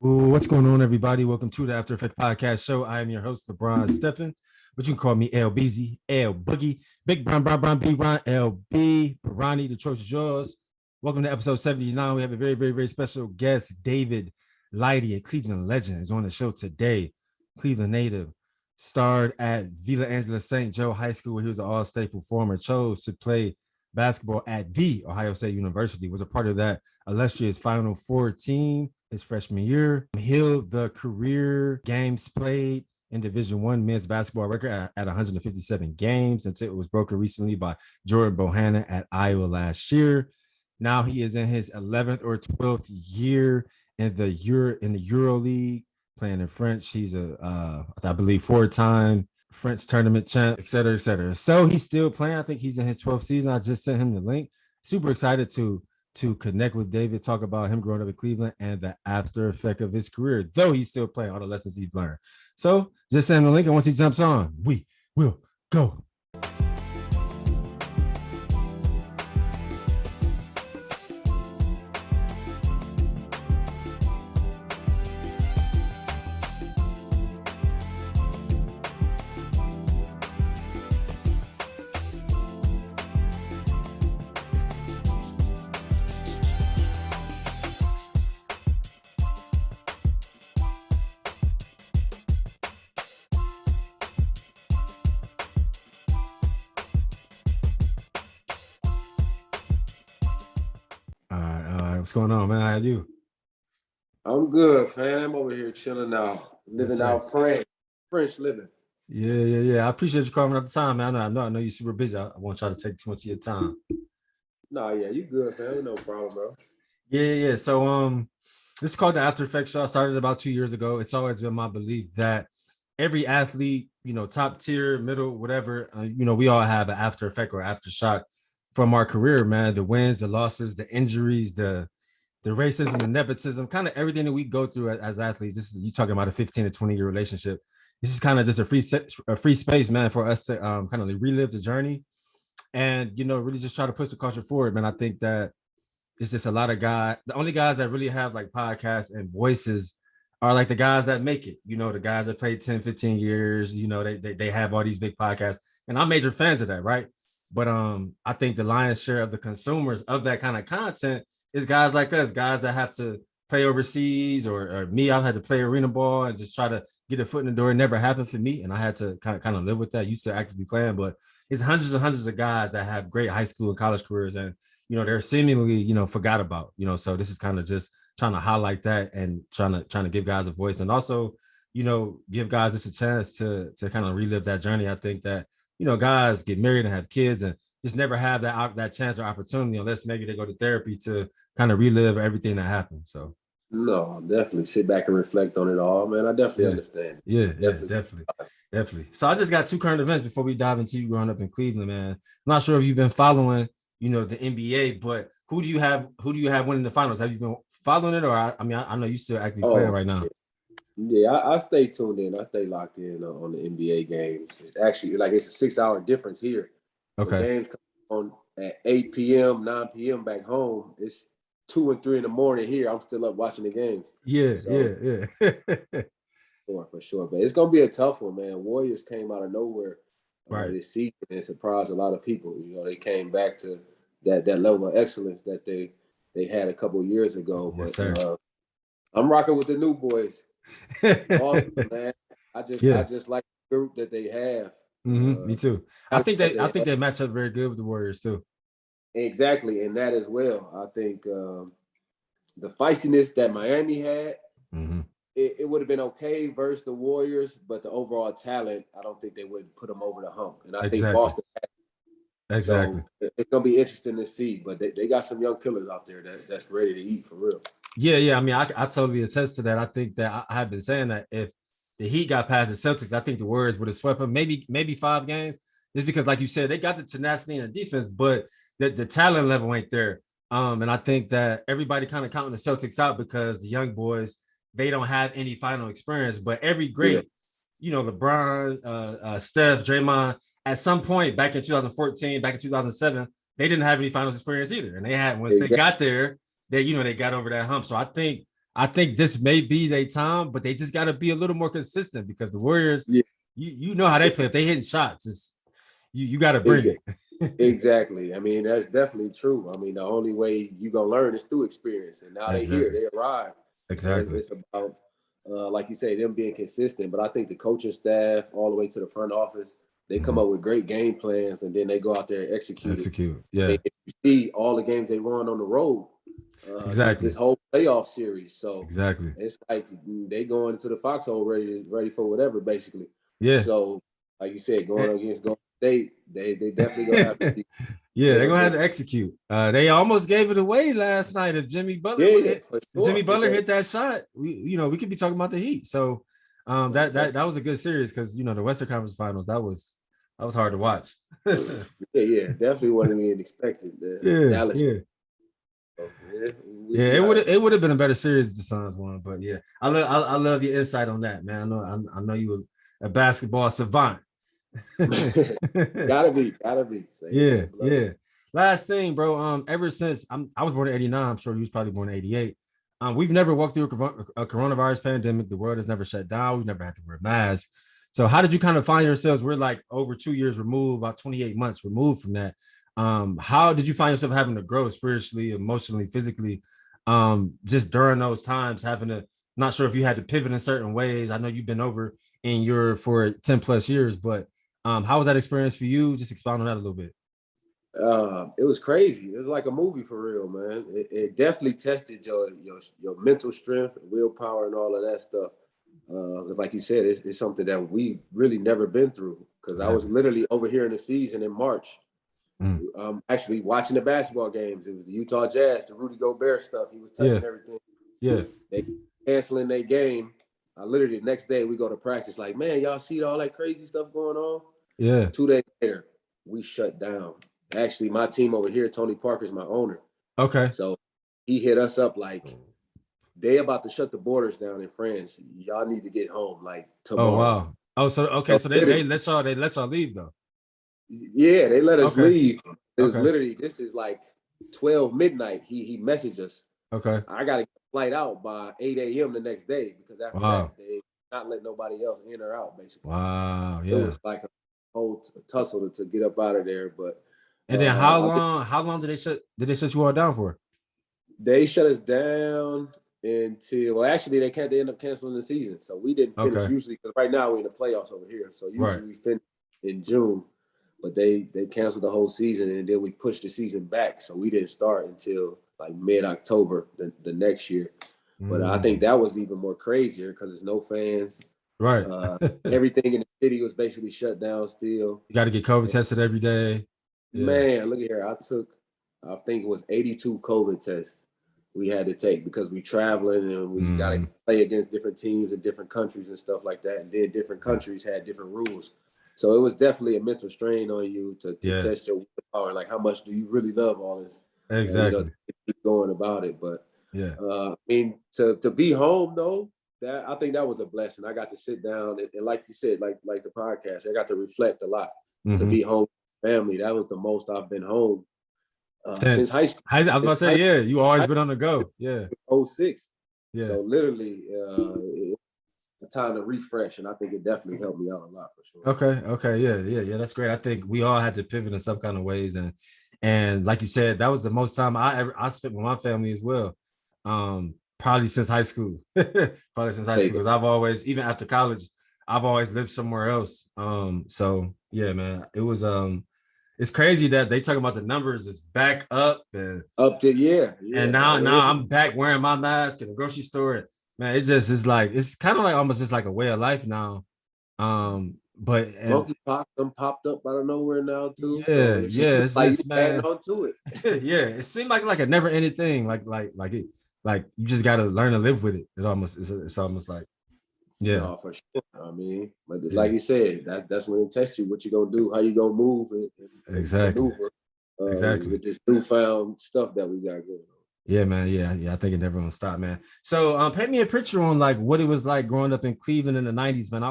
Ooh, what's going on, everybody? Welcome to the After Effect Podcast Show. I am your host, LeBron Stephen, but you can call me LBZ, L Boogie, Big Brown, B Ron, LB, Barani. The choice is yours. Welcome to episode 79. We have a very special guest, David Lighty, a Cleveland legend, is on the show today. Cleveland native, starred at Villa Angela St. Joe High School, where he was an all-state performer, chose to play basketball at the Ohio State University, was a part of that illustrious Final Four team his freshman year. Held the career games played in Division I men's basketball record at 157 games until it was broken recently by Jordan Bohannon at Iowa last year. Now he is in his 11th or 12th year in the Euro League, playing in French. He's I believe, 4-time French tournament champ, et cetera, et cetera. So he's still playing. I think he's in his 12th season. I just sent him the link. Super excited to connect with David, talk about him growing up in Cleveland and the after effect of his career, though he's still playing, all the lessons he's learned. So just send him the link, and once he jumps on, we will go. What's going on, man? How are you? I'm good, fam. I'm over here chilling out, living out French living. Yeah. I appreciate you carving out the time, man. I know you're super busy. I won't try to take too much of your time. Nah, yeah, you good, fam. No problem, bro. Yeah. So this is called the After Effects Show. I started about 2 years ago. It's always been my belief that every athlete, top tier, middle, whatever, we all have an after effect or aftershock from our career, man. The wins, the losses, the injuries, the racism, the nepotism, kind of everything that we go through as athletes. This is, you talking about a 15 to 20 year relationship. This is kind of just a free space, man, for us to kind of relive the journey and, really just try to push the culture forward, man. I think that it's just a lot of guys. The only guys that really have like podcasts and voices are like the guys that make it, the guys that played 10, 15 years, they have all these big podcasts, and I'm major fans of that. Right. But I think the lion's share of the consumers of that kind of content is guys like us, guys that have to play overseas, or me. I've had to play arena ball and just try to get a foot in the door. It never happened for me, and I had to kind of live with that. Used to actively playing, but it's hundreds and hundreds of guys that have great high school and college careers, and they're seemingly forgot about. So this is kind of just trying to highlight that and trying to give guys a voice, and also give guys just a chance to kind of relive that journey. I think that guys get married and have kids and just never have that chance or opportunity unless maybe they go to therapy to kind of relive everything that happened. So no, definitely sit back and reflect on it all, man. I definitely understand. Yeah, definitely. So I just got two current events before we dive into you growing up in Cleveland, man. I'm not sure if you've been following, the NBA, but who do you have winning the finals? Have you been following it, or I know you still actively playing right now? Yeah, I stay tuned in. I stay locked in on the NBA games. It's actually it's a 6-hour difference here. Okay. The games come on at 8 p.m., 9 p.m. back home. It's 2 and 3 in the morning here. I'm still up watching the games. Yeah. For sure. But it's gonna be a tough one, man. Warriors came out of nowhere this season and surprised a lot of people. They came back to that level of excellence that they had a couple of years ago. Yes, but sir. I'm rocking with the new boys. Awesome, man. I just like the group that they have. Me too. I think they match up very good with the Warriors too. Exactly, and that as well. I think the feistiness that Miami had, it would have been okay versus the Warriors, but the overall talent, I don't think they would put them over the hump. And I think Boston had it. Exactly. So it's gonna be interesting to see, but they got some young killers out there that's ready to eat for real. Yeah. I mean, I totally attest to that. I think that I have been saying that if the Heat got past the Celtics, I think the Warriors would have swept them maybe 5 games. Just because, like you said, they got the tenacity and the defense, but the talent level ain't there. And I think that everybody kind of counting the Celtics out because the young boys, they don't have any final experience. But every great, LeBron, Steph, Draymond, at some point back in 2014, back in 2007, they didn't have any finals experience either. And they had, once they got there, they got over that hump. So I think I think this may be their time, but they just got to be a little more consistent because the Warriors, Yeah, you know how they play. If they hitting shots, it's you got to bring exactly. it. Exactly. I mean, that's definitely true. I mean, the only way you gonna learn is through experience. And now they here, Exactly. they arrived. So Exactly. it's about, like you say, them being consistent. But I think the coaching staff, all the way to the front office, they come up with great game plans, and then they go out there and execute it. Execute. Yeah. And you see all the games they won on the road, Exactly. this whole playoff series. So Exactly. it's like they going into the foxhole ready for whatever, basically. Yeah. So, like you said, going against Golden State, they definitely gonna have to be. Yeah, they're gonna have to execute. They almost gave it away last night. If Jimmy Butler hit that shot, we could be talking about the Heat. So that was a good series because the Western Conference Finals, that was hard to watch. yeah, definitely wasn't even expected. Dallas. Yeah. So, it would have been a better series if the Suns won, but yeah, I love your insight on that, man. I know you were a basketball savant. gotta be. So, yeah. Last thing, bro. Ever since I was born in '89, I'm sure you was probably born in '88. We've never walked through a coronavirus pandemic. The world has never shut down. We've never had to wear masks. So how did you kind of find yourselves? We're like over 2 years removed, about 28 months removed from that. How did you find yourself having to grow spiritually, emotionally, physically, just during those times, having to, not sure if you had to pivot in certain ways. I know you've been over in Europe for 10 plus years, but how was that experience for you? Just expound on that a little bit. It was crazy. It was like a movie for real, man. It definitely tested your mental strength, willpower, and all of that stuff. Like you said, it's something that we really never been through. Because I was literally over here in the season in March, actually watching the basketball games. It was the Utah Jazz, the Rudy Gobert stuff. He was touching everything. Yeah, they canceling their game. Literally the next day we go to practice. Like, man, y'all see all that crazy stuff going on? Yeah. 2 days later, we shut down. Actually, my team over here, Tony Parker's my owner. Okay. So he hit us up like, they about to shut the borders down in France. Y'all need to get home like tomorrow. Oh wow. Oh, so okay, so they let y'all leave though. Yeah, they let us leave. It was literally, this is like 12 midnight. He messaged us. Okay. I gotta get a flight out by 8 a.m. the next day because after that they not let nobody else in or out, basically. Wow. Yeah. It was like a whole tussle to get up out of there. But and then how long did they shut you all down for? They shut us down until actually they end up canceling the season. So we didn't finish usually because right now we're in the playoffs over here. So usually we finish in June, but they canceled the whole season and then we pushed the season back. So we didn't start until like mid-October the next year. But I think that was even more crazier because there's no fans. Right. Everything in the city was basically shut down still. You got to get COVID tested every day. Yeah. Man, look at here. I think it was 82 COVID tests we had to take because we traveling and we got to play against different teams in different countries and stuff like that. And then different countries had different rules. So it was definitely a mental strain on you to test your power. Like, how much do you really love all this? Exactly. And, to keep going about it. But I mean, to be home though, that I think that was a blessing. I got to sit down and like you said, like the podcast, I got to reflect a lot. To be home with family. That was the most I've been home since high school. I was about to say, you always been on the go. Yeah. 06. Yeah. So literally a time to refresh, and I think it definitely helped me out a lot for sure. Okay. Yeah. That's great. I think we all had to pivot in some kind of ways, and like you said, that was the most time I spent with my family as well. Probably since high school. Because I've always, even after college, I've always lived somewhere else. So yeah, man, it was it's crazy that they talk about the numbers is back up and and now I'm back wearing my mask in the grocery store. Man, it's like it's kind of like almost just like a way of life now. But monkeypox popped up out of nowhere now too. Yeah, so it's like just, man, on to it. Yeah, it seemed like a never ending thing. Like you just got to learn to live with it. It's almost like. Yeah, no, for sure. I mean, but like you said, that's when it tests you. What you gonna do? How you gonna move? And exactly. Maneuver, exactly. With this newfound stuff that we got going on. Yeah, man. Yeah. I think it never gonna stop, man. So, paint me a picture on like what it was like growing up in Cleveland in the '90s, man.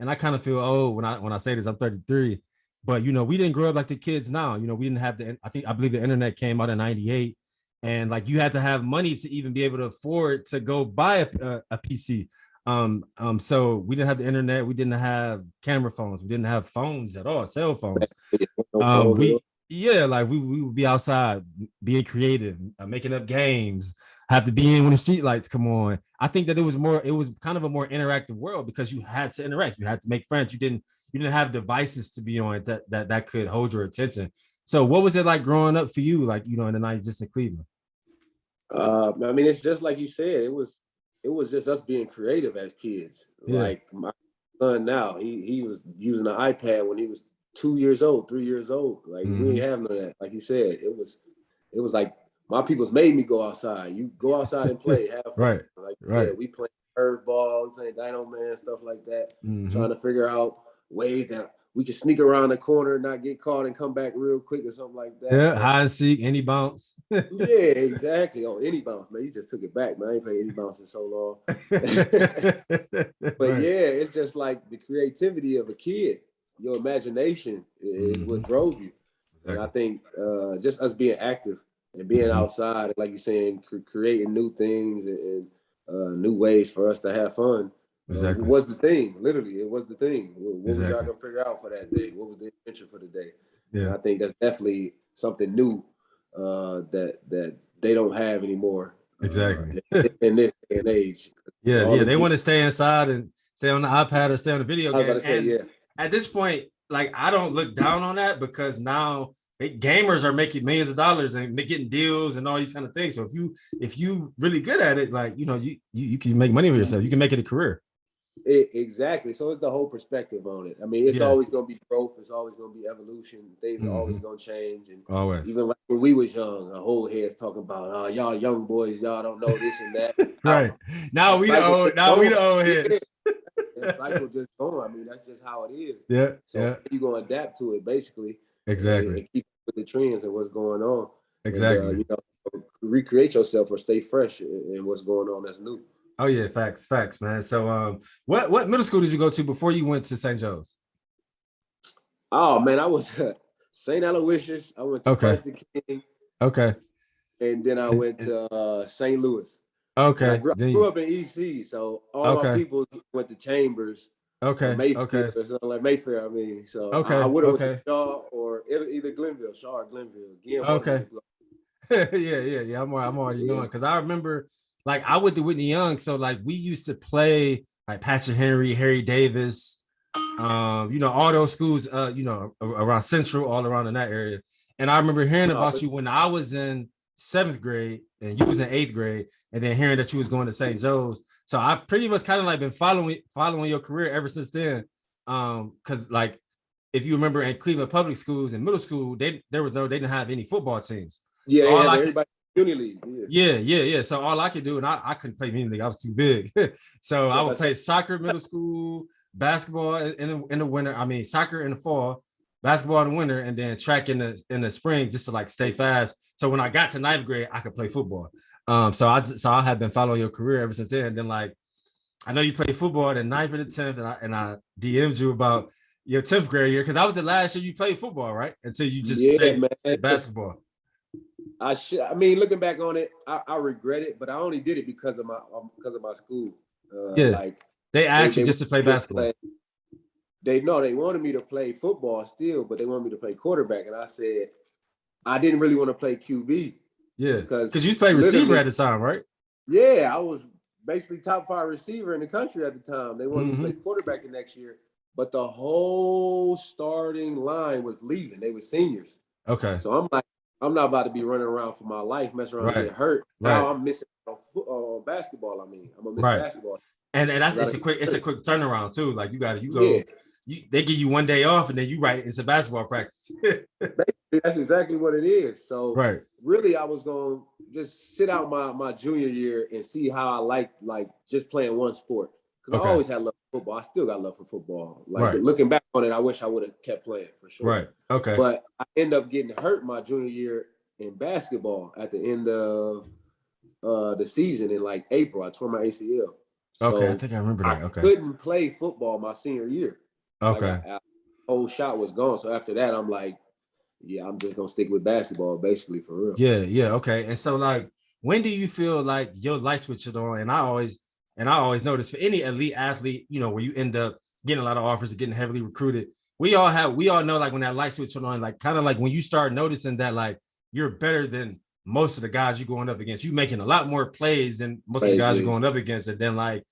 I kind of feel old when I say this. I'm 33, but we didn't grow up like the kids now. We didn't have I believe the internet came out in '98. and like you had to have money to even be able to afford to go buy a PC. So we didn't have the internet, we didn't have camera phones, we didn't have phones at all, cell phones. Like we would be outside being creative, making up games, have to be in when the street lights come on. I think that it was kind of a more interactive world because you had to interact, you had to make friends. You didn't have devices to be on that could hold your attention. So what was it like growing up for you, like, in the 90s just in Cleveland? I mean, it's just like you said, it was just us being creative as kids. Yeah. Like my son now, he was using an iPad when he was 2 years old, 3 years old. Like we didn't have none of that. Like you said, it was like my people's made me go outside. You go outside and play, have fun. Right. Like right. Yeah, we playing curveball, we playing Dino Man, stuff like that. Trying to figure out ways that we can sneak around the corner, not get caught, and come back real quick or something like that. Yeah, hide and seek, any bounce. Yeah, exactly. Oh, any bounce, man. You just took it back, man. I ain't played any bounce in so long. But right. Yeah, it's just like the creativity of a kid. Your imagination is what drove you. Exactly. And I think just us being active and being outside, and like you're saying, creating new things and new ways for us to have fun. Exactly. Was the thing. Literally, it was the thing. What was y'all gonna figure out for that day? What was the adventure for the day? Yeah. And I think that's definitely something new that they don't have anymore. Exactly. In this day and age. Yeah. They want to stay inside and stay on the iPad or stay on the video game. I was about to say, yeah. At this point, like, I don't look down on that because now gamers are making millions of dollars and getting deals and all these kind of things. So if you really good at it, like, you can make money with yourself. You can make it a career. Exactly. So it's the whole perspective on it. I mean, it's always going to be growth. It's always going to be evolution. Things are always going to change. And always. Even like when we was young, our whole heads talking about, y'all young boys, y'all don't know this and that. Right. Now we the old heads. That cycle just going. I mean, that's just how it is. Yeah. So you're going to adapt to it, basically. Exactly. And keep with the trends and what's going on. Exactly. And, recreate yourself or stay fresh in what's going on that's new. Oh yeah, facts, man. So what middle school did you go to before you went to St. Joe's? Oh man, I was St. Aloysius. I went to Preston King. Okay. And then I went to St. Louis. Okay. I grew up in EC, so all my people went to Chambers. Okay. Mayfair, or something like Mayfair. I mean, so I would have went to Shaw or either Glenville, Shaw or Glenville. Again, okay. Yeah. I'm already knowing because I remember. Like I went to Whitney Young, so like we used to play like Patrick Henry, Harry Davis, all those schools, around Central, all around in that area. And I remember hearing about you when I was in 7th grade and you was in 8th grade, and then hearing that you was going to St. Joe's. So I pretty much kind of like been following your career ever since then. Because like if you remember in Cleveland public schools in middle school, they didn't have any football teams. Yeah, so everybody. Uni league. Yeah. So all I could do, and I couldn't play mini league. I was too big. So I would play soccer middle school, basketball in the winter. I mean, soccer in the fall, basketball in the winter, and then track in the spring just to like stay fast. So when I got to 9th grade, I could play football. So I have been following your career ever since then. And then like I know you played football in 9th and the 10th, and I DM'd you about your 10th grade year because I was the last year you played football, right? Until you just stayed basketball. I mean, looking back on it, I regret it, but I only did it because of my school. Like they asked you just to play basketball. They wanted me to play football still, but they wanted me to play quarterback, and I said I didn't really want to play QB. Yeah, because you played receiver at the time, right? Yeah, I was basically top 5 receiver in the country at the time. They wanted me to play quarterback the next year, but the whole starting line was leaving. They were seniors. Okay, so I'm like, I'm not about to be running around for my life, messing around and get hurt. Now I'm missing basketball. I mean, I'm gonna miss basketball. And it's a quick turnaround too. Like they give you 1 day off and then you right into basketball practice. That's exactly what it is. So really, I was gonna just sit out my junior year and see how I like just playing one sport because I always had love for football. I still got love for football. Like looking back on it, I wish I would have kept playing for sure. Right. Okay. But I ended up getting hurt my junior year in basketball at the end of the season in like April. I tore my ACL. So I think I remember that. Okay. I couldn't play football my senior year. Okay. Like, whole shot was gone. So after that, I'm like, yeah, I'm just gonna stick with basketball, basically, for real. Yeah, okay. And so, like, when do you feel like your light switched on? And I always notice for any elite athlete, you know, where you end up getting a lot of offers and getting heavily recruited, we all know, like, when that light switch on, like, kind of like when you start noticing that, like, you're better than most of the guys you're going up against. You making a lot more plays than most of the guys you're going up against, and then, like,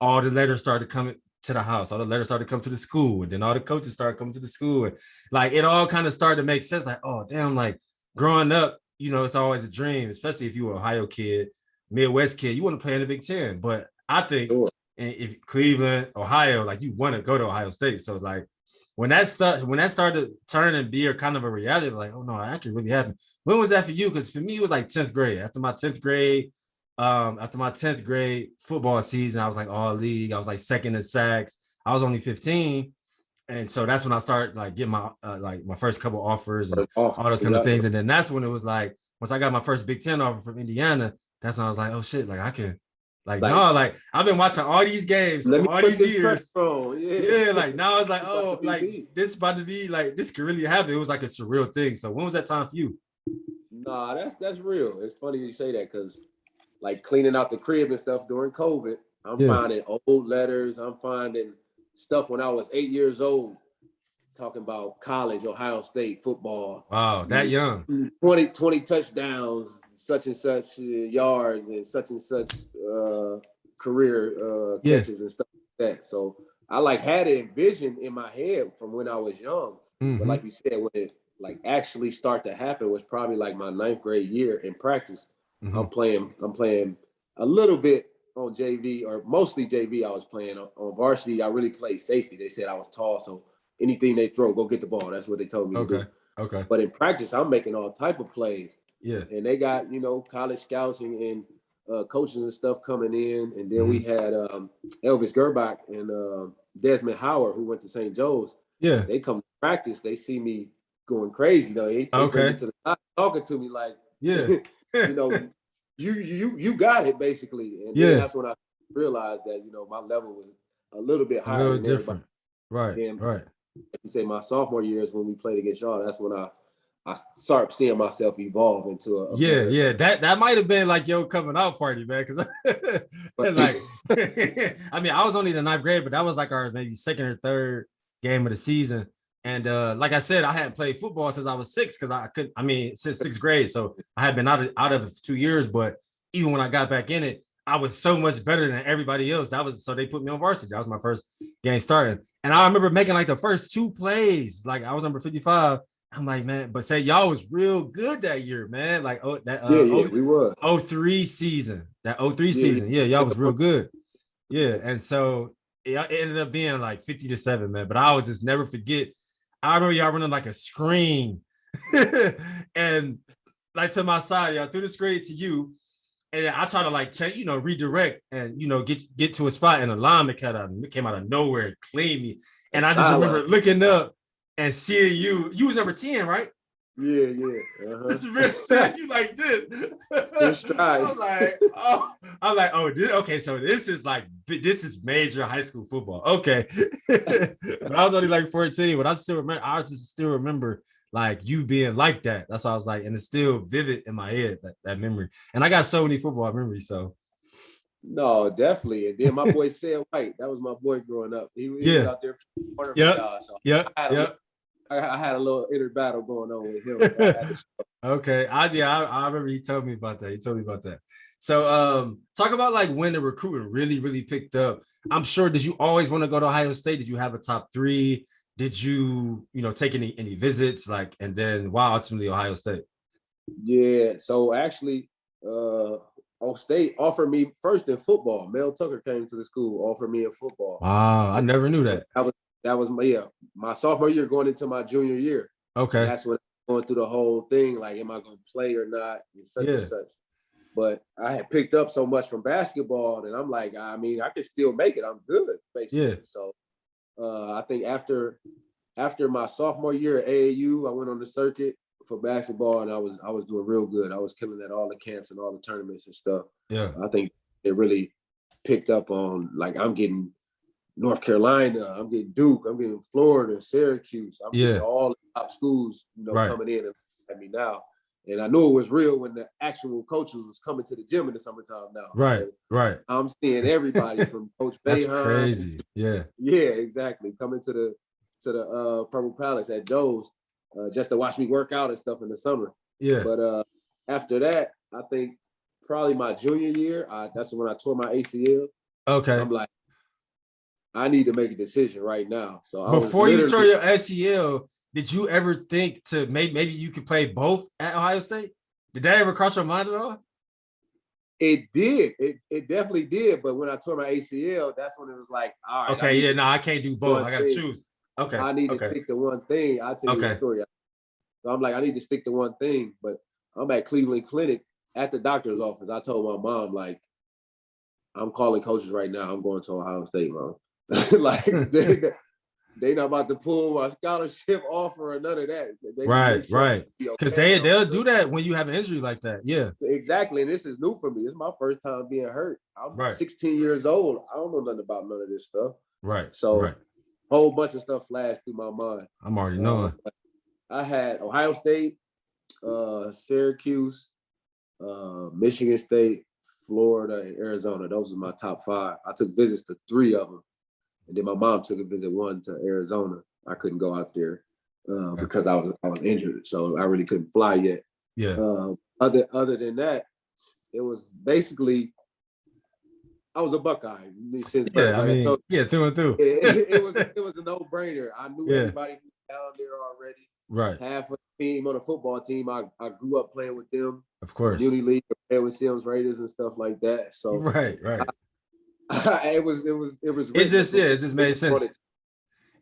all the letters started coming to the house, all the letters started to come to the school, and then all the coaches started coming to the school, and, like, it all kind of started to make sense. Like, oh damn, like, growing up, you know, it's always a dream, especially if you were an Ohio kid, Midwest kid, you want to play in the Big Ten. But I think if Cleveland, Ohio, like, you want to go to Ohio State. So, like, when that started turning beer kind of a reality, like, oh no, that could really happen. When was that for you? Because for me, it was like 10th grade. After my 10th grade football season, I was like all league. I was like second in sacks. I was only 15. And so that's when I started, like, getting my like my first couple offers and all those kind of things. And then that's when it was like, once I got my first Big Ten offer from Indiana, that's when I was like, oh shit, like, I can, like no, like, I've been watching all these games all these years. Yeah, like, now I was like, oh, like, this about to be, like, this could really happen. It was like a surreal thing. So when was that time for you? Nah, that's real. It's funny you say that, because, like, cleaning out the crib and stuff during COVID, I'm finding old letters. I'm finding stuff when I was 8 years old, talking about college, Ohio State football. Wow, that young. 20 touchdowns, such and such yards, and such career catches and stuff like that. So I, like, had it envisioned in my head from when I was young. But like you said, when it, like, actually start to happen was probably like my 9th grade year in practice. I'm playing a little bit on JV, or mostly JV. I was playing on varsity. I really played safety. They said I was tall, so anything they throw, go get the ball. That's what they told me to do. Okay. But in practice, I'm making all type of plays. Yeah. And they got, you know, college scouts and coaches and stuff coming in. And then we had Elvis Gerbach and Desmond Howard, who went to St. Joe's. Yeah. They come to practice. They see me going crazy, though. They bring me to the side, talking to me like, you know, you got it, basically. And then that's when I realized that, you know, my level was a little bit higher, a little different. Right. Like you say, my sophomore year is when we played against y'all. That's when I started seeing myself evolve into a that might have been like your coming out party, man. Because like, I mean, I was only the 9th grade, but that was like our maybe 2nd or 3rd game of the season. And like I said, I hadn't played football since I was 6, because since 6th grade. So I had been out of it for 2 years. But even when I got back in it, I was so much better than everybody else. So they put me on varsity. That was my first game starting. And I remember making, like, the first 2 plays. Like, I was number 55. I'm like, man, but say y'all was real good that year, man. Like, we were 03 season. That 03 season. Yeah, y'all was real good. Yeah. And so it ended up being like 50-7, man. But I would just never forget. I remember y'all running like a screen and, like, to my side, y'all threw the screen to you. And then I try to, like, check, you know, redirect and, you know, get to a spot, and a lineman came out of nowhere and cleaned me. And I just remember looking up and seeing you. You was number 10, right? Yeah. This is real sad. You like this. I'm like, okay, so this is major high school football. Okay. But I was only like 14, but I just still remember like you being like that. That's why I was like, and it's still vivid in my head, that memory. And I got so many football memories. So no, definitely. And then my boy Sam White, that was my boy growing up. He was out there. I had a little inner battle going on with him. Okay. I remember he told me about that. So talk about like when the recruiting really, really picked up. I'm sure, did you always want to go to Ohio State? Did you have a top 3? Did you take any visits, like, and then why ultimately Ohio State? Yeah. So actually, Ohio State offered me first in football. Mel Tucker came to the school, offered me in football. Wow, I never knew that. That was my sophomore year going into my junior year. Okay. That's when I was going through the whole thing, like, am I going to play or not, and such and such. But I had picked up so much from basketball, and I'm like, I mean, I can still make it. I'm good, basically. Yeah. So I think after my sophomore year at AAU, I went on the circuit for basketball, and I was doing real good. I was killing at all the camps and all the tournaments and stuff. Yeah. I think it really picked up on, like, I'm getting North Carolina, I'm getting Duke, I'm getting Florida, Syracuse, I'm getting all the top schools, coming in at me now. And I knew it was real when the actual coaches was coming to the gym in the summertime now. Right, so right. I'm seeing everybody from Coach That's Boeheim. crazy. Yeah. Yeah, exactly. Coming to the Purple Palace at Joe's just to watch me work out and stuff in the summer. Yeah. But after that, I think probably my junior year, that's when I tore my ACL. Okay. I'm like, I need to make a decision right now. So before you tore your ACL, did you ever think to maybe you could play both at Ohio State? Did that ever cross your mind at all? It did. It definitely did. But when I tore my ACL, that's when it was like, all right. Okay, yeah, no, I can't do both. I got to choose. Okay. I need to stick to one thing. I'll tell you the story. So I'm like, I need to stick to one thing. But I'm at Cleveland Clinic at the doctor's office. I told my mom, like, I'm calling coaches right now. I'm going to Ohio State, Mom. Like, they not about to pull my scholarship offer or none of that. Right. Because they'll do that when you have an injury like that. Yeah. Exactly. And this is new for me. It's my first time being hurt. I'm 16 years old. I don't know nothing about none of this stuff. Right. So a whole bunch of stuff flashed through my mind. I'm already knowing. I had Ohio State, Syracuse, Michigan State, Florida, and Arizona. Those were my top 5. I took visits to 3 of them. And then my mom took a visit one to Arizona. I couldn't go out there because I was injured, so I really couldn't fly yet. Yeah. Other than that, it was basically I was a Buckeye since birth. Yeah, I mean, through and through. It was a no-brainer. I knew everybody who was down there already. Right. Half of the team on the football team, I grew up playing with them. Of course. Community league, playing with Sims Raiders and stuff like that. So right. It just made sense.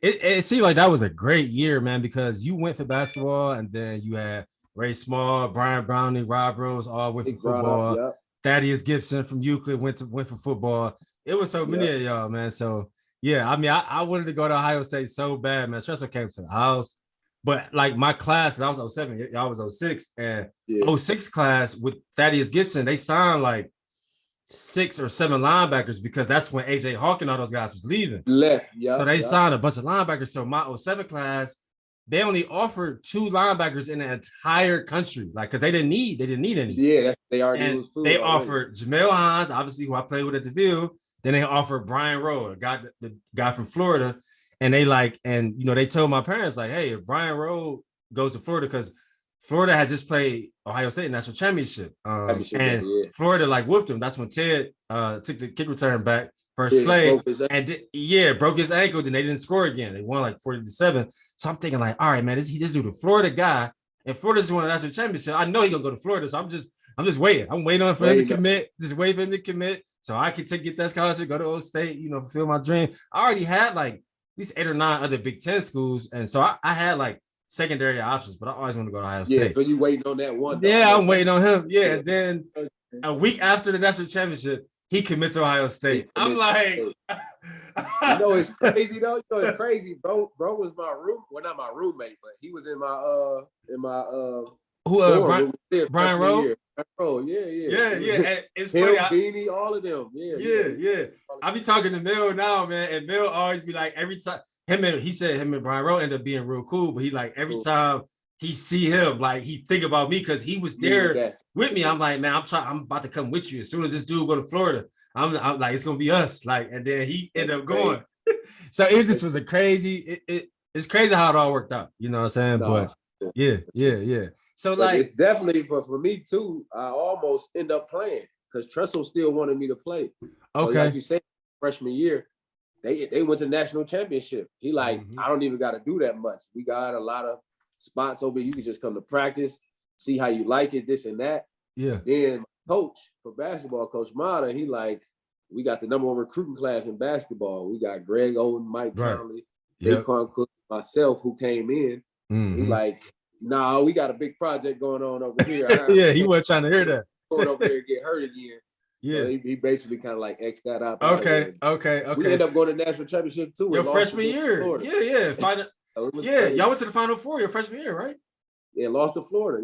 It seemed like that was a great year, man, because you went for basketball and then you had Ray Small, Brian Browning, Rob Rose all went for football. Thaddeus Gibson from Euclid went for football. It was so many of y'all, man. So yeah, I mean, I wanted to go to Ohio State so bad, man. Tressel came to the house, but like my class, because I was 07, y'all was 06, and 06 class with Thaddeus Gibson, they signed like 6 or 7 linebackers because that's when AJ Hawk and all those guys was leaving. So they signed a bunch of linebackers. So my 07 class, they only offered 2 linebackers in the entire country, like because they didn't need any. Yeah, they already was they offered Jamel Hines, obviously, who I played with at the Ville. Then they offered Brian Rowe, the guy from Florida, and they told my parents like, hey, if Brian Rowe goes to Florida, because Florida had just played Ohio State national championship, and Florida like whooped them. That's when Ted took the kick return back first play, broke his ankle. Then they didn't score again. They won like 40-7. So I'm thinking like, all right, man, this dude a Florida guy, and Florida's won a national championship. I know he's gonna go to Florida, so I'm just waiting. I'm waiting on for him to commit. Just wait for him to commit, so I can get that scholarship, go to Ohio State, fulfill my dream. I already had like at least 8 or 9 other Big Ten schools, and so I had like secondary options, but I always want to go to Ohio State. Yeah, so you waiting on that one? I'm waiting on him. Yeah, and then a week after the national championship, he commits to Ohio State. I'm like, it's crazy though. It's crazy, bro. Bro was my not my roommate, but he was in my Brian Rowe. Yeah. It's him, funny. Beanie, all of them. Yeah. I be talking to Mill now, man, and Mill always be like every time. Him and Brian Rowe ended up being real cool, but he like every time he see him, like he think about me because he was there with me. I'm like, man, I'm about to come with you. As soon as this dude go to Florida, I'm like, it's gonna be us. Like, and then he ended up going. So it just was a crazy. It's crazy how it all worked out. You know what I'm saying? But yeah. So like, it's definitely, but for me too, I almost end up playing because Tressel still wanted me to play. So like you said, freshman year. They went to national championship. He like, I don't even got to do that much. We got a lot of spots over. You can just come to practice, see how you like it, this and that. Yeah. Then my coach for basketball, Coach Mata, he like, we got the #1 recruiting class in basketball. We got Greg Oden, Mike Conley, Daquan Cook, myself, who came in. He like, nah, we got a big project going on over here. Yeah, he wasn't trying to hear that. Going over there and get hurt again. Yeah, so he basically kind of like X'd that out. Okay. We ended up going to national championship too. Your freshman year. Yeah. Y'all went to the Final Four your freshman year, right? Yeah, lost to Florida.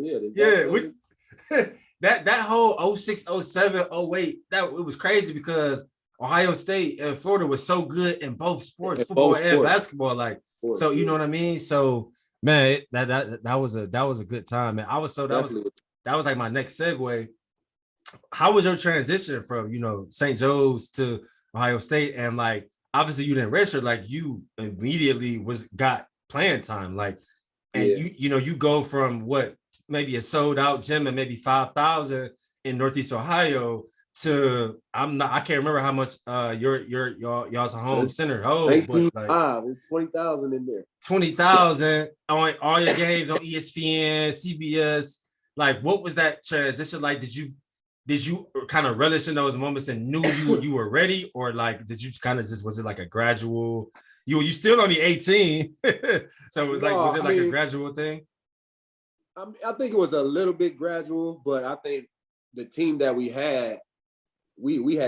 That whole 06, 07, 08, it was crazy because Ohio State and Florida was so good in both sports, In football both and sports. basketball. Like, so you know what I mean? So man, that was a good time, man. That was like my next segue. How was your transition from, you know, St. Joe's to Ohio State? And like, obviously you didn't redshirt, like you immediately got playing time. Like, and you know, you go from what, maybe a sold out gym and maybe 5,000 in Northeast Ohio to I can't remember how much y'all's home center holds, but like it's 20,000 in there. 20,000 on all your games on ESPN, CBS. Like, what was that transition like? Did you kind of relish in those moments and knew you were ready, or like did you kind of just, was it like a gradual? You still only 18, so it was like, was it like a gradual thing? I think it was a little bit gradual, but I think the team that we had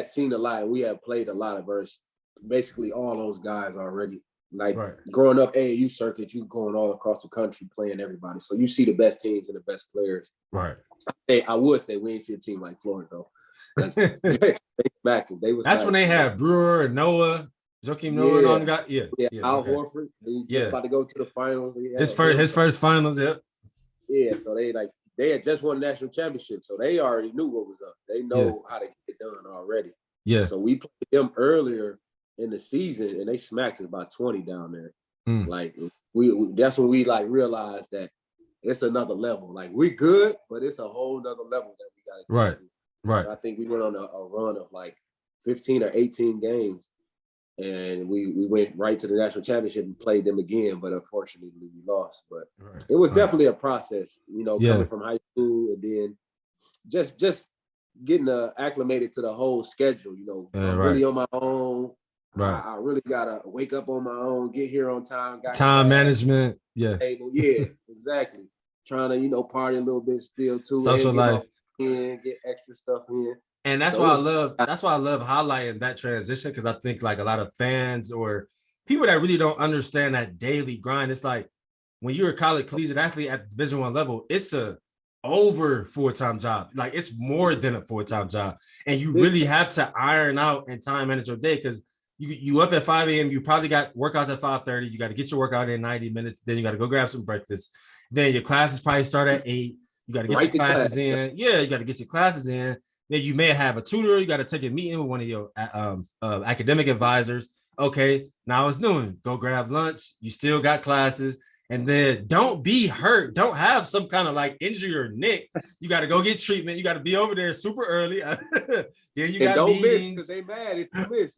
seen a lot. We had played a lot of versus basically all those guys already. Like growing up AAU circuit, you going all across the country playing everybody. So you see the best teams and the best players. Right. I would say we ain't see a team like Florida though, because they smacked it. That's when they had Brewer and Noah, Joakim Noah, and all them guys. Al Horford. He was about to go to the finals. His first finals. Yep. Yeah. So they had just won the national championship, so they already knew what was up. They know how to get it done already. Yeah. So we played them earlier in the season, and they smacked us by 20 down there. Like we that's when we like realized that it's another level. Like we good, but it's a whole nother level that we got to get to. Right. I think we went on a run of like 15 or 18 games, and we went right to the national championship and played them again, but unfortunately we lost. But it was definitely a process, you know, coming from high school and then just getting acclimated to the whole schedule, you know, really on my own. I really gotta wake up on my own, get here on time. Time management, table. Yeah, exactly. Trying to, you know, party a little bit still too. Social life. Get extra stuff in. And that's why I love highlighting that transition, because I think like a lot of fans or people that really don't understand that daily grind, it's like when you're a college collegiate athlete at the Division I level, it's a over full-time job. Like it's more than a full-time job. And you really have to iron out and time manage your day, because you up at 5 a.m. You probably got workouts at 5:30. You got to get your workout in 90 minutes. Then you got to go grab some breakfast. Then your classes probably start at 8. You got to get your classes in. Yeah, you got to get your classes in. Then you may have a tutor. You got to take a meeting with one of your academic advisors. Okay, now it's noon. Go grab lunch. You still got classes. And then don't be hurt. Don't have some kind of like injury or nick. You got to go get treatment. You got to be over there super early. Then you got don't meetings. Miss, because they mad if you miss.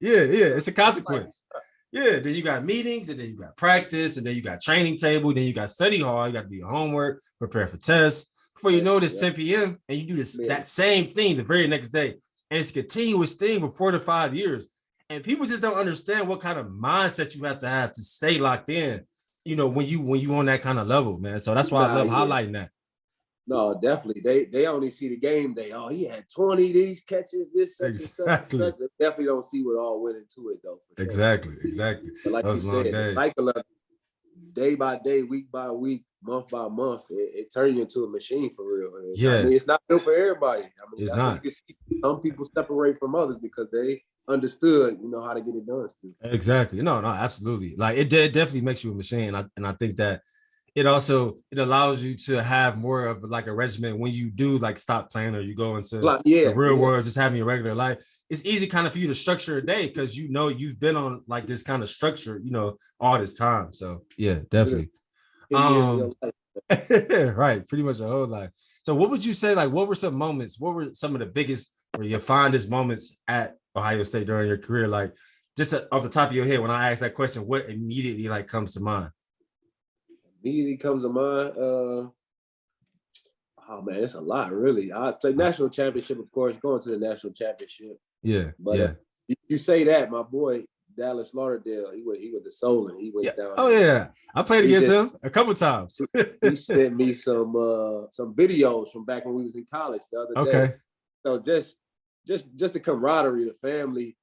Yeah. It's a consequence. Yeah, then you got meetings, and then you got practice, and then you got training table, then you got study hall. You got to do your homework, prepare for tests. Before you know this, 10 p.m. and you do that same thing the very next day. And it's a continuous thing for 4 to 5 years. And people just don't understand what kind of mindset you have to stay locked in, you know, when you on that kind of level, man. So that's why I love highlighting that. No, definitely. They only see the game day. Oh, he had 20 these catches, this, such and such. They definitely don't see what all went into it, though. Exactly. But like you said, the cycle of day by day, week by week, month by month, it turns you into a machine for real. And I mean, it's not good for everybody. I mean, it's not. You can see some people separate from others because they understood, you know, how to get it done still. Exactly. No, absolutely. Like it definitely makes you a machine. And I think that it allows you to have more of like a regimen when you do like stop playing or you go into the real world, just having your regular life. It's easy kind of for you to structure a day because you know you've been on like this kind of structure, you know, all this time. So yeah, definitely. Right, pretty much your whole life. So what would you say, like, what were some moments, what were some of the biggest or your fondest moments at Ohio State during your career? Like just off the top of your head, when I ask that question, what immediately like comes to mind? Immediately comes to mind, oh man, it's a lot, really. I'd say national championship, of course, going to the national championship. Yeah, but you say that, my boy Dallas Lauderdale, he was the Solon. He went down. Oh yeah, I played against him a couple times. He sent me some videos from back when we was in college the other day. So just the camaraderie, the family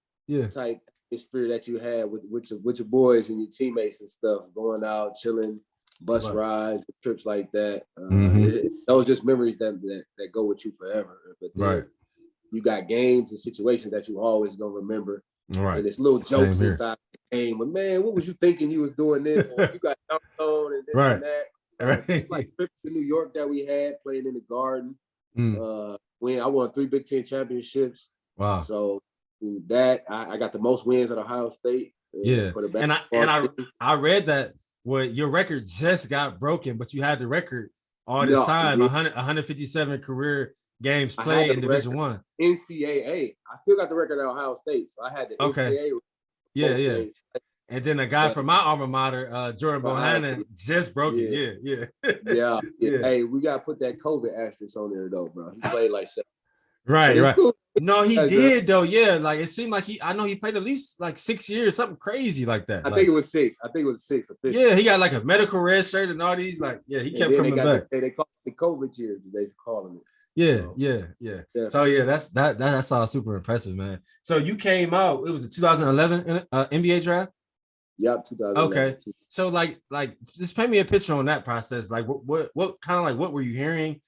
type atmosphere that you had with your boys and your teammates and stuff, going out, chilling, bus rides, trips like that. Those just memories that go with you forever. But you got games and situations that you always gonna remember. Right. And it's little jokes inside the game. But man, what was you thinking you was doing this? Or you got dunked on and this right. and that. Right. It's like trips to New York that we had playing in the Garden. When I won 3 Big Ten championships. Wow. So that I got the most wins at Ohio State. Yeah. I read that your record just got broken, but you had the record all this time, 157 career games played in Division I. NCAA. I still got the record at Ohio State, so I had the NCAA. Yeah. Games. And then a guy from my alma mater, Jordan Bohannon, just broke it. Yeah. Hey, we gotta put that COVID asterisk on there though, bro. He played like 7. Right. Cool. No, he did though. Yeah, like it seemed like I know he played at least like 6 years, something crazy like that. I think it was 6. Officially. Yeah, he got like a medical red shirt and all these. Like, he kept coming back. They call it the COVID years. They calling it. Yeah. So that's all super impressive, man. So you came out. It was the 2011 NBA draft. Yep, 2011. Okay. So like just paint me a picture on that process. Like what kind of like what were you hearing?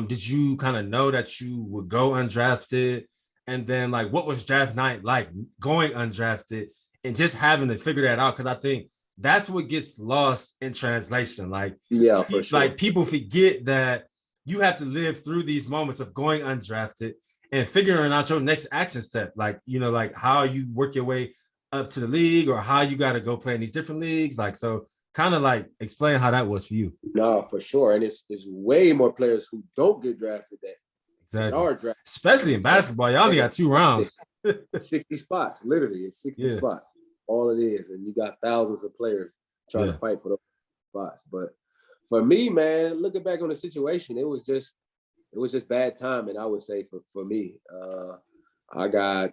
Did you kind of know that you would go undrafted? And then like what was draft night like going undrafted and just having to figure that out? Because I think that's what gets lost in translation. Like, for sure. Like people forget that you have to live through these moments of going undrafted and figuring out your next action step. Like, like how you work your way up to the league or how you got to go play in these different leagues. Like, so kind of like explain how that was for you. No, for sure. And it's way more players who don't get drafted that are drafted. Especially in basketball. You only got 2 rounds. 60 spots, literally. It's 60 spots. All it is. And you got thousands of players trying to fight for those spots. But for me, man, looking back on the situation, it was just bad timing, I would say, for me. I got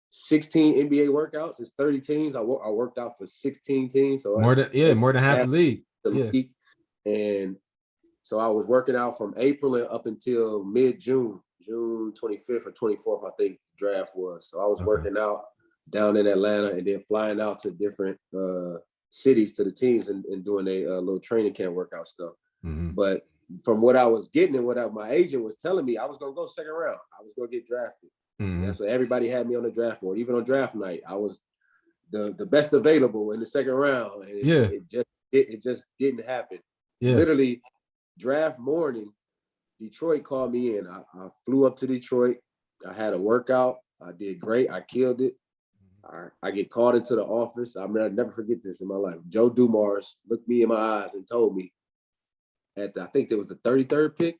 16 NBA workouts. It's 30 teams. I worked out for 16 teams. So more than half the league. And so I was working out from April and up until mid-June, June 25th or 24th, I think the draft was. So I was working out down in Atlanta and then flying out to different cities to the teams and doing a little training camp workout stuff. But from what I was getting and what my agent was telling me, I was going to go second round. I was going to get drafted. That's what everybody had me on the draft board. Even on draft night, I was the best available in the second round. And it just didn't happen. Literally, draft morning, Detroit called me in. I flew up to Detroit. I had a workout. I did great. I killed it. I get called into the office. I'll never forget this in my life. Joe Dumars looked me in my eyes and told me I think it was the 33rd pick,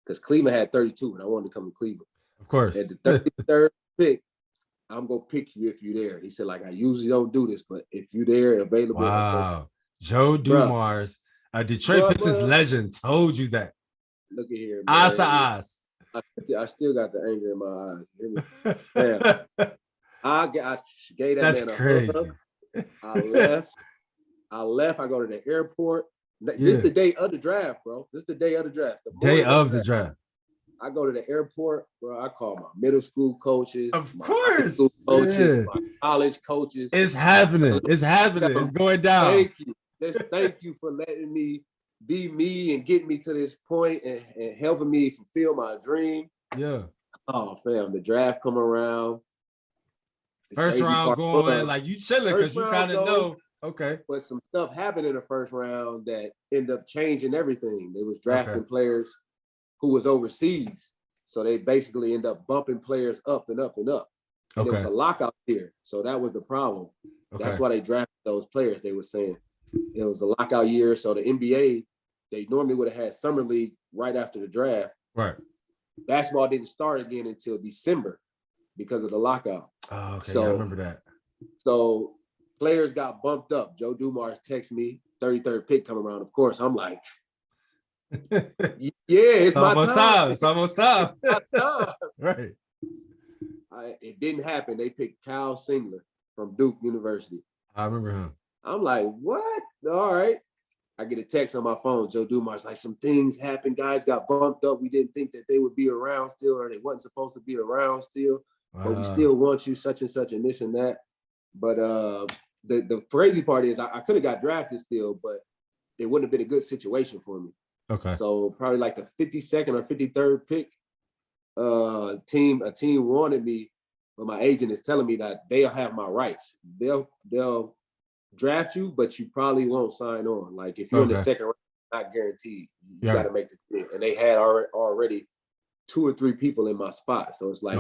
because Cleveland had 32 and I wanted to come to Cleveland. Of course. At the 33rd pick, I'm going to pick you if you're there. He said, like, I usually don't do this, but if you're there, available. Wow. Joe Dumars, a Detroit Pistons legend, told you that. Look at here, man. Eyes to eyes. I still got the anger in my eyes. Man, I gave that man crazy. A hug. I left. I go to the airport. This is the day of the draft, bro. This is the day of the draft. The draft. I go to the airport, bro. I call my middle school coaches, of course, my college coaches. It's happening. It's happening. It's going down. Thank you. Thank you for letting me be me and getting me to this point and helping me fulfill my dream. Yeah. Oh, fam, the draft come around. First round going, like you chilling because you kind of know. Okay. But some stuff happened in the first round that ended up changing everything. They was drafting players who was overseas. So they basically end up bumping players up and up and up. And there was a lockout here. So that was the problem. That's why they drafted those players, they were saying. It was a lockout year. So the NBA, they normally would have had summer league right after the draft. Right. Basketball didn't start again until December because of the lockout. Oh, okay. So, I remember that. So players got bumped up. Joe Dumars texted me, 33rd pick come around. Of course, I'm like, it's my time. It's almost time. Right. It didn't happen. They picked Kyle Singler from Duke University. I remember him. I'm like, what? All right. I get a text on my phone. Joe Dumars like, some things happened. Guys got bumped up. We didn't think that they would be around still, or they wasn't supposed to be around still. But we still want you, such and such, and this and that. But the crazy part is I could have got drafted still, but it wouldn't have been a good situation for me. Okay. So probably like the 52nd or 53rd pick, a team wanted me, but my agent is telling me that they'll have my rights. They'll draft you, but you probably won't sign on. Like if you're in the second round, not guaranteed. You got to make the team. And they had already 2 or 3 people in my spot. So it's like,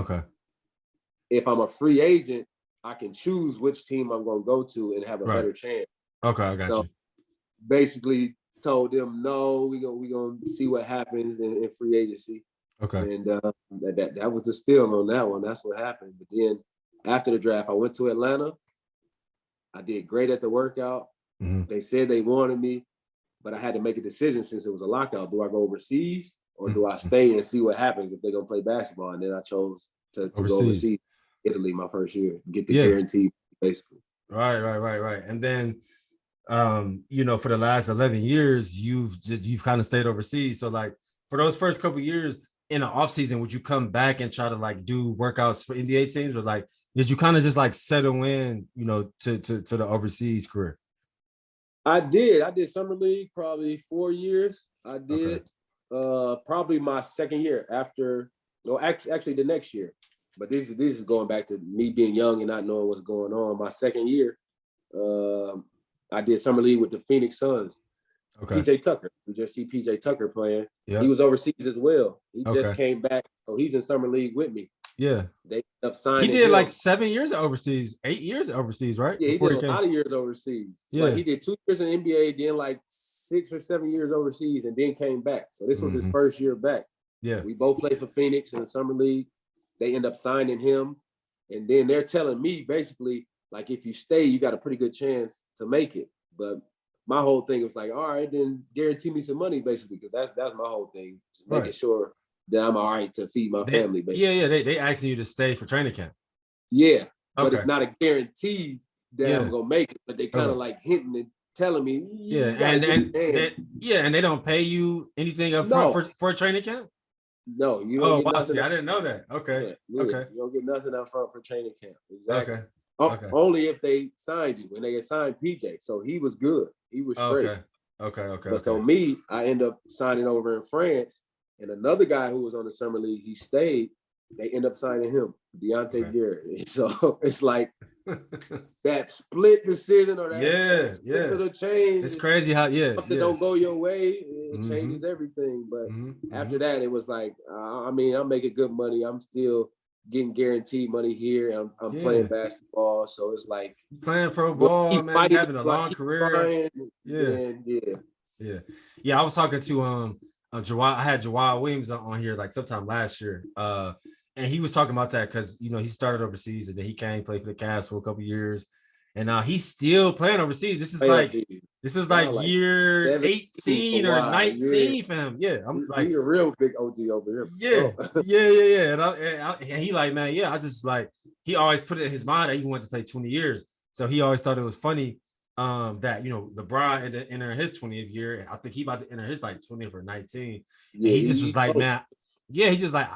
if I'm a free agent, I can choose which team I'm going to go to and have a better chance. Okay, I got you. Basically told them, no, we gonna see what happens in free agency. Okay. And that was the spill on that one. That's what happened. But then after the draft, I went to Atlanta. I did great at the workout. They said they wanted me, but I had to make a decision since it was a lockout. Do I go overseas or do I stay and see what happens if they're gonna play basketball? And then I chose to go overseas, Italy, my first year, get the guarantee, basically. Right. And then for the last 11 years, you've kind of stayed overseas. So like for those first couple of years in the off season, would you come back and try to like do workouts for NBA teams, or like did you kind of just like settle in, to the overseas career? I did summer league probably 4 years. I did probably my second year after, actually the next year. But this is going back to me being young and not knowing what's going on. My second year, I did summer league with the Phoenix Suns. PJ Tucker. We just see PJ Tucker playing. Yep. He was overseas as well. He just came back. So he's in summer league with me. Yeah. They ended up signing. He did like 7 years overseas, 8 years overseas, right? Yeah, he did a lot of years overseas. So like he did 2 years in the NBA, then like 6 or 7 years overseas, and then came back. So this was his first year back. Yeah. We both played for Phoenix in the summer league. They end up signing him. And then they're telling me basically, like, if you stay, you got a pretty good chance to make it. But my whole thing was like, all right, then guarantee me some money, basically, because that's my whole thing. Just making sure that I'm all right to feed my family, basically. Yeah. They asking you to stay for training camp. Yeah. But it's not a guarantee that I'm gonna make it. But they kind of like hinting and telling me, and they don't pay you anything up front for a training camp? No, you don't get nothing. I didn't know that. Okay. You don't get nothing up front for training camp. Exactly. Only if they signed you, when they signed PJ. So he was good. He was straight. Okay. But so me, I end up signing over in France, and another guy who was on the summer league, he stayed. They end up signing him, Deontay Garrett. So it's like that split decision or that split of the change. It's crazy how something don't go your way, it changes everything. But after that, it was like, I'm making good money. I'm still getting guaranteed money here. I'm playing basketball, so it's like playing pro ball, man. Having a long career. Yeah. I was talking to Jawad. I had Jawad Williams on here like sometime last year. And he was talking about that because he started overseas and then he came play for the Cavs for a couple years, and now he's still playing overseas. This is like year 18 or 19 for him. Yeah, I'm like he's a real big OG over here. Yeah. And he like, man, I just like he always put it in his mind that he wanted to play 20 years. So he always thought it was funny that LeBron ended entering his 20th year, and I think he about to enter his like 20th or 19. Yeah, and he just was like, man. Yeah, he just like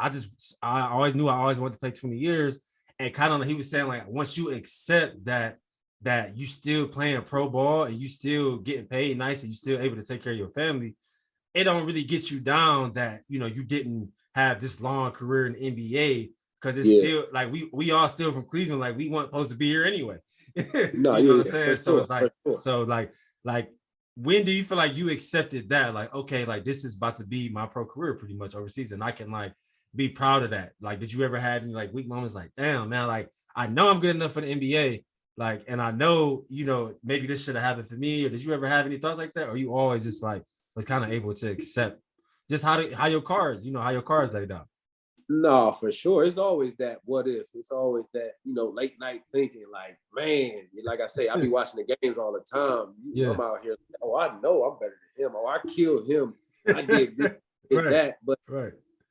I always knew I always wanted to play 20 years, and kind of he was saying like once you accept that you still playing pro ball and you still getting paid nice and you still able to take care of your family, it don't really get you down that you didn't have this long career in the NBA, because it's still like we all still from Cleveland, like we weren't supposed to be here anyway. What I'm saying? So it's like like when do you feel like you accepted that? Like, okay, like this is about to be my pro career pretty much overseas, and I can like be proud of that. Like, did you ever have any like weak moments like, damn, man, like I know I'm good enough for the NBA, like, and I know, maybe this should have happened for me, or did you ever have any thoughts like that? Or you always just like was kind of able to accept just how your cards laid out? No, for sure. It's always that what if. It's always that, late night thinking like, man, like I say, I be watching the games all the time. I'm out here, I know I'm better than him. I killed him. I did this, that. But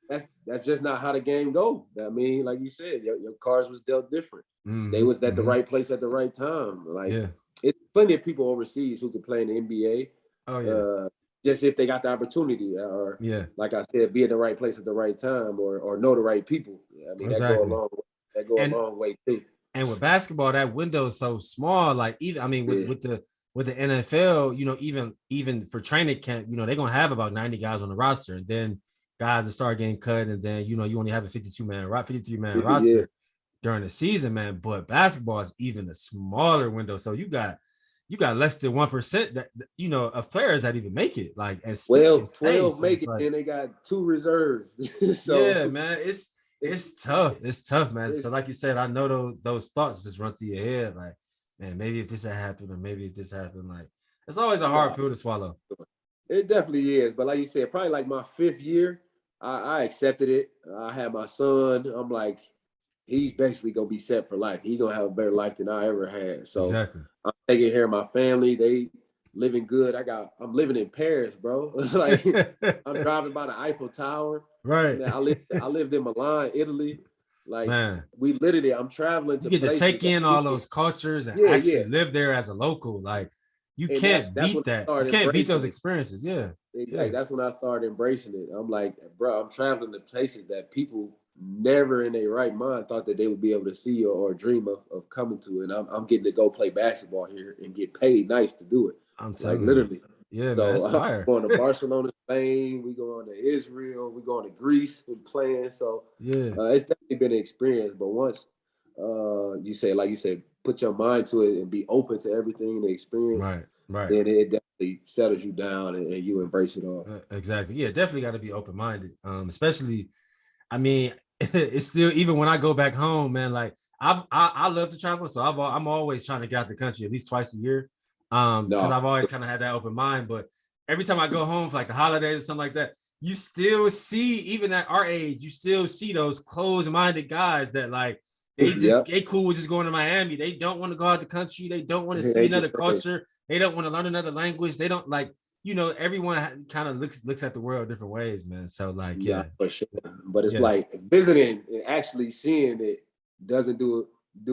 that's just not how the game goes. I mean, like you said, your cards was dealt different. They was at the right place at the right time. Like, it's plenty of people overseas who could play in the NBA. Oh, yeah. Just if they got the opportunity, or like I said, be in the right place at the right time, or know the right people. I mean, exactly. that go a long way too. And with basketball, that window is so small. Like even, I mean, with the NFL, even for training camp, they're gonna have about 90 guys on the roster, and then guys that start getting cut, and then you only have a 53-man Yeah. roster during the season, man. But basketball is even a smaller window, so you got less than 1% that of players that even make it. Like, and Well, stay. 12 So make it, like, and they got 2 reserves. So yeah, man, it's tough. It's tough, man. So like you said, I know those thoughts just run through your head, like, man, maybe if this had happened, or maybe if this happened, like, it's always a hard pill to swallow. It definitely is. But like you said, probably like my 5th year, I accepted it. I had my son. I'm like, he's basically gonna be set for life. He's gonna have a better life than I ever had. So Exactly. I'm taking care of my family. They living good. I'm living in Paris, bro. Like, I'm driving by the Eiffel Tower. Right. I lived in Milan, Italy. Like, man, we literally, I'm traveling to you get to take in all those cultures and actually live there as a local. Like, you can't beat that. You can't beat those experiences. Yeah. Exactly. That's when I started embracing it. I'm like, bro, I'm traveling to places that people never in their right mind thought that they would be able to see or dream of coming to. And I'm getting to go play basketball here and get paid nice to do it. I'm telling you. Literally. Yeah, so, man, that's fire. Going to Barcelona, Spain. We going to Israel. We going to Greece. We're playing. So it's definitely been an experience. But once you say, like you said, put your mind to it and be open to everything, the experience. Right. Then it definitely settles you down and you embrace it all. Exactly. Yeah, definitely got to be open-minded. Especially, I mean, it's still, even when I go back home, man, like I love to travel. So I'm always trying to get out the country at least twice a year. Because I've always kind of had that open mind. But every time I go home for like the holidays or something like that, you still see, even at our age, you still see those closed-minded guys that like they cool with just going to Miami. They don't want to go out the country. They don't want to see another culture. They don't want to learn another language. They don't like, everyone kind of looks at the world different ways, man. So like, yeah, for sure. But it's like visiting and actually seeing it doesn't do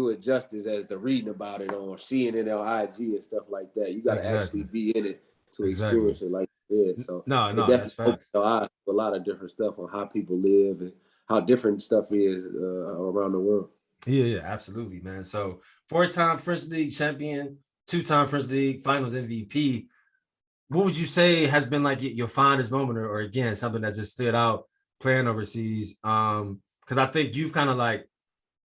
it justice as the reading about it or seeing it on IG and stuff like that. You got to actually be in it to experience it, like you said. So no, that's facts. So I a lot of different stuff on how people live and how different stuff is around the world. Yeah, absolutely, man. So 4-time French League champion, 2-time French League Finals MVP. What would you say has been like your fondest moment, or again something that just stood out playing overseas? Because I think you've kind of like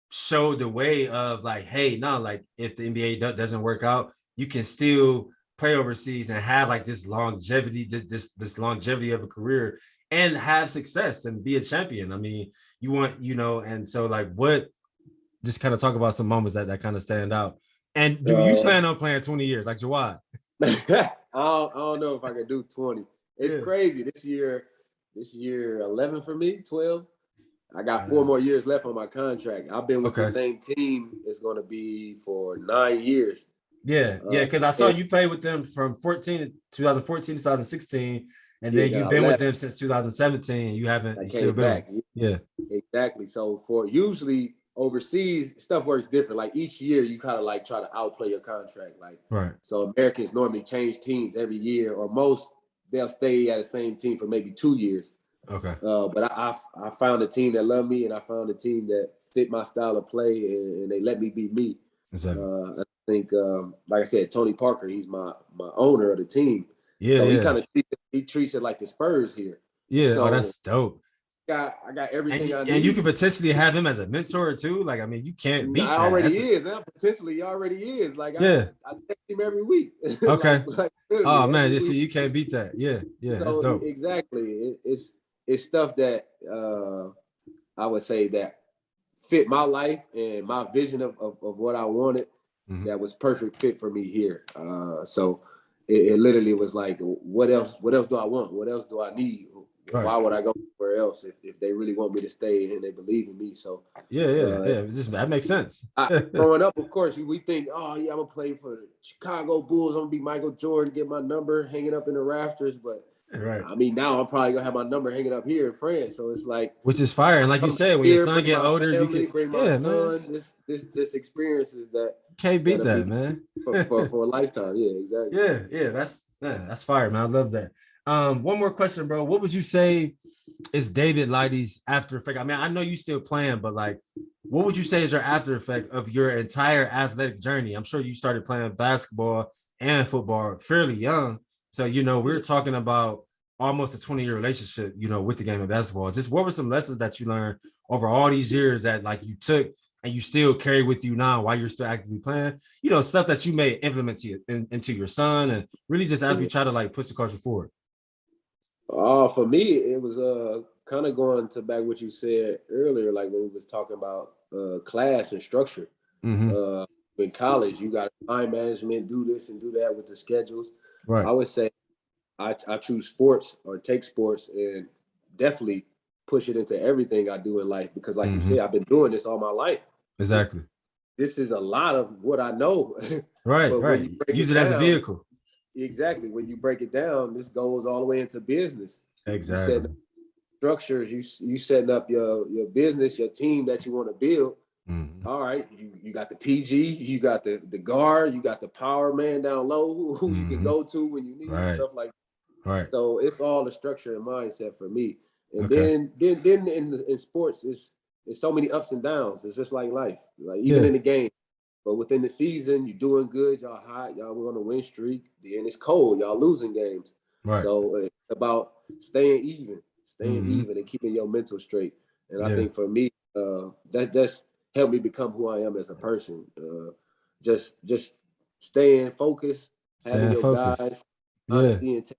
showed the way of like, hey, no, like if the NBA doesn't work out, you can still play overseas and have like this longevity, this longevity of a career and have success and be a champion. I mean, you want, and so like just kind of talk about some moments that kind of stand out. And do you plan on playing 20 years like Jawad? I don't know if I can do 20. It's crazy. This year 11 for me, 12. I got 4 more years left on my contract. I've been with the same team. It's going to be for 9 years. Yeah, because I saw you play with them from 2014 to 2016, and then you've been with them since 2017. You haven't. You still been. Yeah, exactly. So for usually overseas, stuff works different. Like each year, you kind of like try to outplay your contract. Like So Americans normally change teams every year, or most they'll stay at the same team for maybe 2 years. But I found a team that loved me, and I found a team that fit my style of play, and they let me be me. Exactly. I think, like I said, Tony Parker, he's my owner of the team. Yeah. He kind of treats it like the Spurs here. Yeah. So that's dope. I got everything I need. And you could potentially have him as a mentor too. Like, I mean, you can't beat that. Potentially he already is. Like, I text him every week. Okay. Oh man, you see, you can't beat that. Yeah, so, that's dope. Exactly. It's stuff that I would say that fit my life and my vision of what I wanted. That was perfect fit for me here. So it literally was like, what else do I want? What else do I need? Why would I go somewhere else if they really want me to stay and they believe in me? So that makes sense. Growing up, of course, we think, oh yeah, I'm gonna play for the Chicago Bulls. I'm gonna be Michael Jordan, get my number hanging up in the rafters. But I mean, now I'm probably gonna have my number hanging up here in France. So it's like, which is fire. And like you said, when your son get older, you can bring my son. This experiences that can't beat that, man. for a lifetime. Yeah, exactly. Yeah, that's fire, man. I love that. One more question, bro. What would you say is David Lighty's after effect? I mean, I know you still playing, but like, what would you say is your after effect of your entire athletic journey? I'm sure you started playing basketball and football fairly young. So, we're talking about almost a 20-year relationship, you know, with the game of basketball. Just what were some lessons that you learned over all these years that like you took and you still carry with you now while you're still actively playing? You know, stuff that you may implement into your son, and really just as we try to like push the culture forward. For me, it was kind of going to back what you said earlier, like when we was talking about class and structure. In college, you got time management, do this and do that with the schedules. Right. I would say I choose sports or take sports and definitely push it into everything I do in life, because like you said, I've been doing this all my life. Exactly. This is a lot of what I know. Right, right. Use it as a vehicle. Exactly. When you break it down, this goes all the way into business. Exactly. You set structures, you setting up your business, your team that you want to build. All right, you got the PG, you got the guard, you got the power man down low who you can go to when you need stuff like that. Right. So it's all the structure and mindset for me. And then in sports, it's so many ups and downs. It's just like life, like even in the game. But within the season, you're doing good, y'all hot, y'all were on a win streak. Then it's cold, y'all losing games. Right. So it's about staying even and keeping your mental straight. And I think for me, that just helped me become who I am as a person. Just staying focused, having your guys, honesty and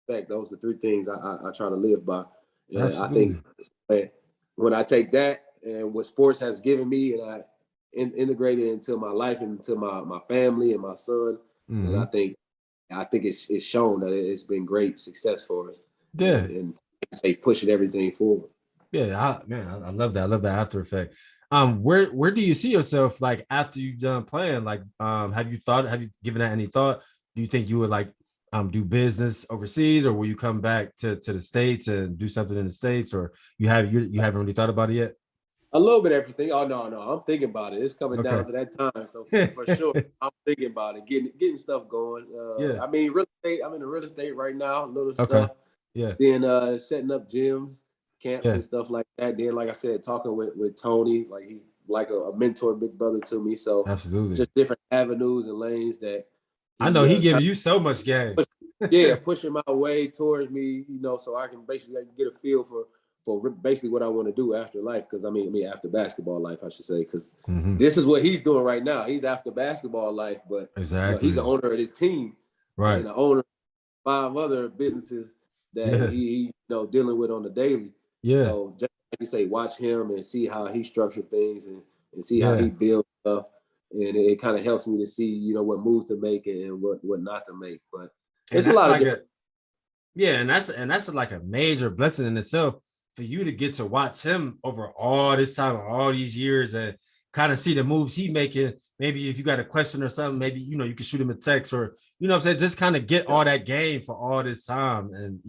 respect. Those are three things I try to live by. And I think when I take that and what sports has given me, and I integrated into my life and into my family and my son, and I think it's shown that it's been great success for us. Yeah, and say pushing everything forward. Yeah, I love that. I love that after effect. Where do you see yourself like after you're done playing? Like, have you given that any thought? Do you think you would like do business overseas, or will you come back to the States and do something in the States, or you haven't really thought about it yet? A little bit of everything. Oh no, I'm thinking about it. It's coming down to that time. So for sure, I'm thinking about it, getting stuff going. I mean, real estate. I'm in the real estate right now, little stuff. Yeah. Then setting up gyms, camps and stuff like that. Then, like I said, talking with Tony, like he's like a mentor, big brother to me. So absolutely, just different avenues and lanes that I know he giving you so much game. Pushing my way towards me, so I can basically get a feel for basically what I want to do after life. Because I mean after basketball life, I should say, because this is what he's doing right now. He's after basketball life, but exactly, he's the owner of his team, right? And the owner of 5 other businesses that he dealing with on the daily. Yeah. So just like you say, watch him and see how he structured things and see how he builds stuff, and it kind of helps me to see what moves to make and what not to make. But it's a lot like of and that's like a major blessing in itself for you to get to watch him over all this time, all these years, and kind of see the moves he making. Maybe if you got a question or something, maybe you can shoot him a text, or what I'm saying, just kind of get all that game for all this time, and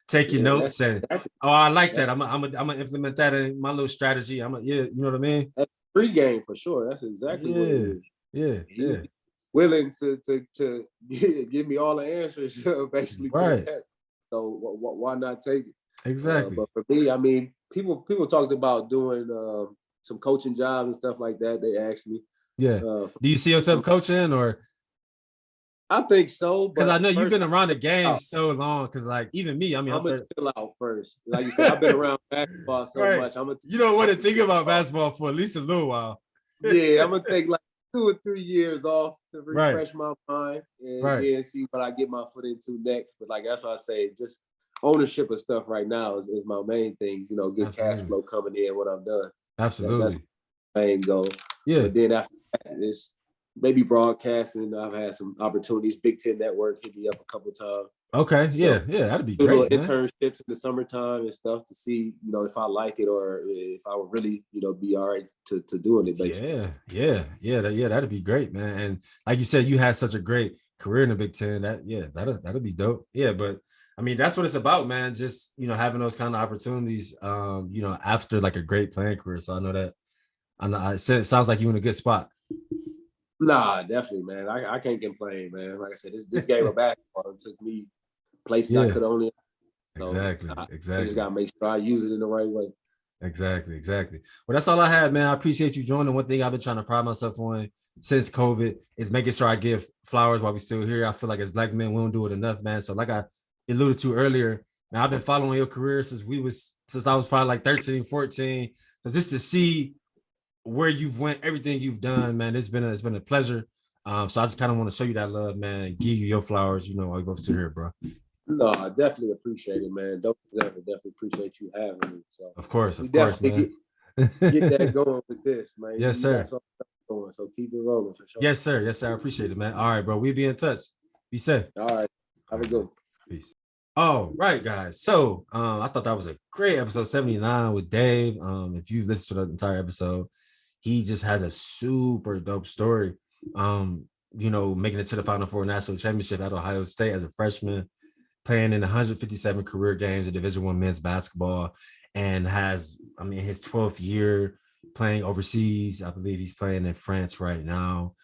take your notes and I like that. I'm gonna implement that in my little strategy. You know what I mean? That's pre-game for sure. That's exactly what it is. He's willing to give me all the answers basically to the text. So why not take it? Exactly. But for me, I mean, people talked about doing some coaching jobs and stuff like that. They asked me. Yeah. Do you see yourself coaching, or? I think so, because I know you've been around the game so long. Because like even me, I mean, I'm gonna chill out first. Like you said, I've been around basketball so much. You don't want to think about basketball for at least a little while. Yeah, I'm gonna take like 2 or 3 years off to refresh my mind and then see what I get my foot into next. But like that's why I say, just ownership of stuff right now is my main thing. Get cash flow coming in when I'm done. Absolutely, that's my main goal. Yeah. But then after that, it's maybe broadcasting. I've had some opportunities. Big Ten Network hit me up a couple times. Okay, so that'd be great. Internships in the summertime and stuff to see, if I like it or if I would really, be all right to doing it. Basically. Yeah, that'd be great, man. And like you said, you had such a great career in the Big Ten. That'll be dope. Yeah, but I mean, that's what it's about, man. Just having those kind of opportunities, after like a great playing career. So I know it sounds like you're in a good spot. Nah, definitely, man. I can't complain, man. Like I said, this game of basketball took me places I could only. Exactly. I just gotta make sure I use it in the right way. Exactly. Well, that's all I had, man. I appreciate you joining. One thing I've been trying to pride myself on since COVID is making sure I give flowers while we're still here. I feel like as Black men, we don't do it enough, man. So like I alluded to earlier, Now, I've been following your career since I was probably like 13, 14. So just to see where you've went, everything you've done, man, it's been a pleasure. So I just kind of want to show you that love, man, and give you your flowers, while you go to here, bro. No, I definitely appreciate it, man. Definitely appreciate you having me. So of course, man. Get that going with this, man. Yes, sir. Going, so keep it rolling for sure. Yes, sir. Yes, sir. I appreciate it, man. All right, bro. We'll be in touch. Be safe. All right. Have a good one. Peace. All right, guys. So I thought that was a great episode 79 with Dave. If you listened to the entire episode, he just has a super dope story. Making it to the Final Four national championship at Ohio State as a freshman, playing in 157 career games of Division I men's basketball, and has, his 12th year playing overseas. I believe he's playing in France right now.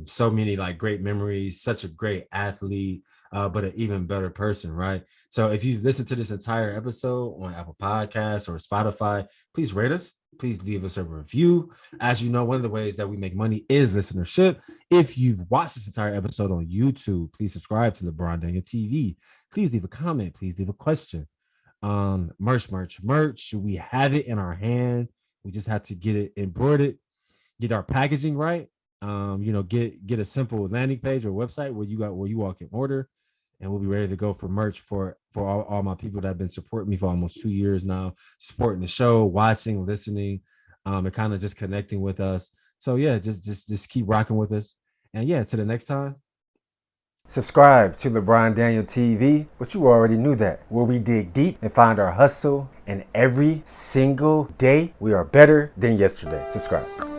So many like great memories, such a great athlete, but an even better person, right? So if you've listened to this entire episode on Apple Podcasts or Spotify, please rate us. Please leave us a review. As you know, one of the ways that we make money is listenership. If you've watched this entire episode on YouTube, please subscribe to LeBron Daniel TV. Please leave a comment. Please leave a question. Merch. We have it in our hand. We just have to get it embroidered, get our packaging right. Get a simple landing page or website where you all can order, and we'll be ready to go for merch for all my people that have been supporting me for almost 2 years now, supporting the show, watching, listening, and kind of just connecting with us. So yeah, just keep rocking with us. And yeah, till the next time. Subscribe to LeBron Daniel TV, but you already knew that, where we dig deep and find our hustle, and every single day we are better than yesterday. Subscribe.